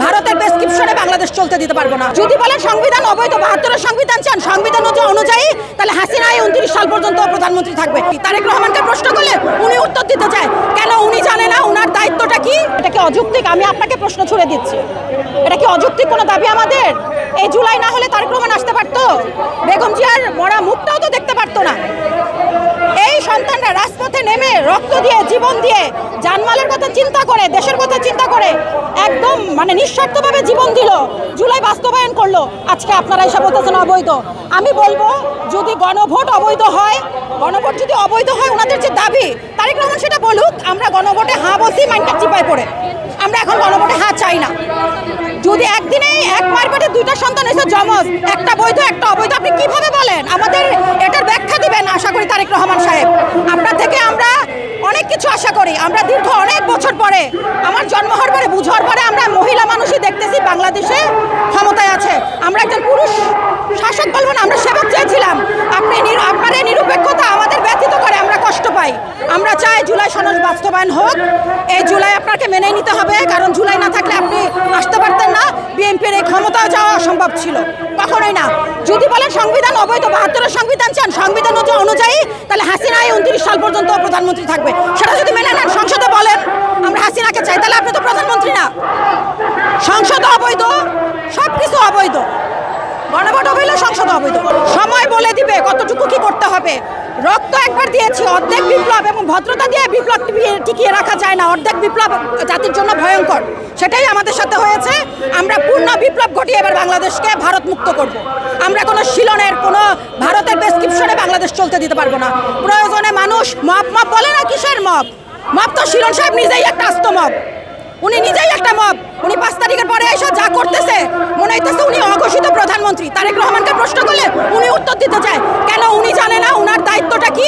ভারতের প্রেসক্রিপশনে বাংলাদেশ চলতে দিতে পারবো না। যদি বলেন সংবিধান অবৈধ, ৭২ সংবিধান চান, সংবিধান অনুযায়ী তাহলে হাসিনা 29 সাল পর্যন্ত প্রধানমন্ত্রী থাকবে। তারেক রহমানকে প্রশ্ন করলে উনি উত্তর দিতে চায়, কেন উনি জানে না উনার দায়িত্বটা কি? এটা কি অযৌক্তিক? আমি আপনাকে প্রশ্ন ছুড়ে দিচ্ছি, এটা কি অযৌক্তিক কোনো দাবি আমাদের? এই জুলাই না হলে তারেক রহমান আসতে পারতো, বেগম জিয়ার মরা মুখটাও তো দেখতে পারতো না। এই সন্তানরা রাজপথে নেমে রক্ত দিয়ে, জীবন দিয়ে, জানমালের কথা চিন্তা করে, দেশের কথা চিন্তা করে একদম নিঃস্বার্থভাবে জীবন দিল, জুলাই বাস্তবায়ন করলো। আজকে আপনারা এসব বলতেছেন অবৈধ। আমি বলবো যদি গণভোট অবৈধ হয়, গণভোট যদি অবৈধ হয়, ওনাদের যে দাবি, তারেক রহমান সেটা বলুক। আমরা গণভোটে হ্যাঁ বলছি, মাইন্ডটা চিপায় পড়ে। আমরা এখন গণভোটে হ্যাঁ চাই না। যদি একদিনেই এক মারপেটে দুইটা সন্তান হয়েছে জমজ, একটা বৈধ একটা অবৈধ, আপনি কিভাবে বলেন? আমাদের এটার ব্যাখ্যা দিবেন আশা করি তারেক রহমান সাহেব। আপনার থেকে আমরা অনেক কিছু আশা করি। আমরা দীর্ঘ অনেক বছর পরে, আমার জন্ম হওয়ার পরে, বুঝার পরে আমরা মহিলা মানুষই দেখতেছি বাংলাদেশে ক্ষমতায় আছে। আমরা একজন পুরুষ শাসক বলবো না, আমরা সেবক চেয়েছিলাম। আপনার এই নিরপেক্ষতা আমাদের ব্যথিত করে, আমরা কষ্ট পাই। আমরা চাই জুলাই সনদ বাস্তবায়ন হোক। এই জুলাই আপনাকে মেনে নিতে হবে, কারণ জুলাই না থাকলে আপনি আসতে পারতেন না। বিএনপির এই ক্ষমতাও যাওয়া অসম্ভব ছিল, কখনোই না। যদি বলেন সংবিধান অবৈধ, ৭২ সংবিধান চান, সংবিধান অনুযায়ী তাহলে হাসিনা 29 সাল পর্যন্ত প্রধানমন্ত্রী থাকবে। সেটা যদি মেনে নেন, সংসদে বলেন আমরা হাসিনাকে চাই, তাহলে আপনি তো প্রধানমন্ত্রী না। সংসদ অবৈধ, সব কিছু অবৈধ, গণভোট অবৈধ, সংসদ অবৈধ। সময় বলে দিবে কতটুকু কি করতে হবে। রক্ত একবার দিয়েছি, অর্ধেক বিপ্লব এবং ভদ্রতা দিয়ে বিপ্লব টিকিয়ে রাখা যায় না। অর্ধেক বিপ্লব জাতির জন্য ভয়ঙ্কর, সেটাই আমাদের সাথে হয়েছে। আমরা পূর্ণ বিপ্লব ঘটিয়ে এবার বাংলাদেশকে ভারত মুক্ত করব। আমরা কোনো শিলনের, কোনো ভারতের প্রেসক্রিপশনে বাংলাদেশ চলতে দিতে পারবো না। প্রয়োজনে মানুষ মব বলে না, কিসের মব? মব তো শিলন সাহেব নিজেই একটা আস্ত মব, উনি নিজেই একটা মব। উনি 5 তারিখের পরে এসে যা করতেছে মনে হইতেছে উনি অঘোষিত প্রধানমন্ত্রী। তারেক রহমানকে প্রশ্ন করলে উনি উত্তর দিতে চায়, কেন উনি জানে না উনার দায়িত্বটা কি?